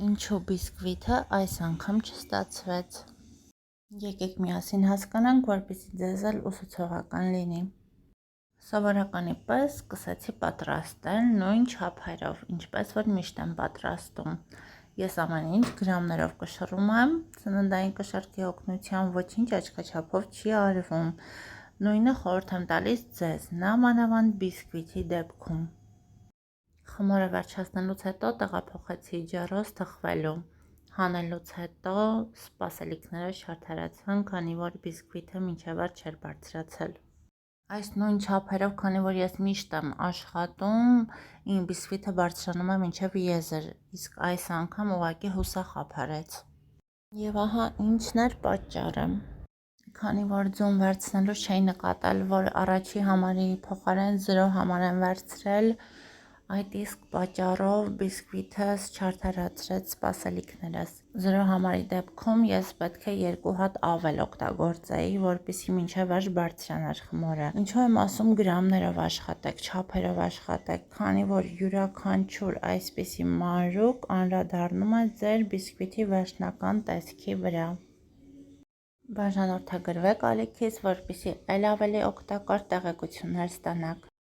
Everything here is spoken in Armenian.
Ինչու բիսկվիթը այս անգամ չստացվեց։ Եկեք միասին հասկանանք, որպեսզի ձեզ էլ ուսուցողական լինի։ Սովորականի պես սկսեցի պատրաստել նույն չափերով, ինչպես որ միշտ եմ պատրաստում։ Ես ամեն ինչ գրամներով կշռում եմ, սննդային կշեռքի օգնությամբ, ոչինչ աչքաչափով չի արվում։ Նույնը խորհուրդ եմ տալիս ձեզ, նամանավանդ բիսկվիթի դեպքում։ Խմորը վերջացնելուց հետո տեղափոխեցի ջեռոց թխվելու։ Հանելուց հետո սպասելիքները շարթարացան, քանի որ բիսկվիթը մինչև վերջ չէր բարձրացել։ Այս նույն չափերով, քանի որ ես միշտ եմ աշխատում, իմ բիսկվիթը բարձրանում է մինչև եզր, իսկ այս անգամ ուղղակի հուսախաբ արեց։ Եվ ահա ինչն էր պատճառը։ Քանի որ ձուն վերցնելուց չէի նկատել, որ առաջի համարի փոխարեն 0 համար եմ վերցրել, այդ իսկ պատճառով բիսկվիթս չարդարացրեց սպասելիքներս։ 0 համարի դեպքում ես պետք է 2 հատ ավել օգտագործեի, որպեսզի մինչև վերջ բարձրանար խմորը։ Ինչու եմ ասում գրամներով աշխատեք, չափերով աշխատեք, քանի որ յուրաքանչյուր այսպիսի մանրուք անդրադառնում է ձեր բիսկվիթի վերջնական տեսքի վրա։ Բաժանորդագրվեք ալիքից, որպեսզի էլ ավելի օգտակար տեղեկություններ ստանաք։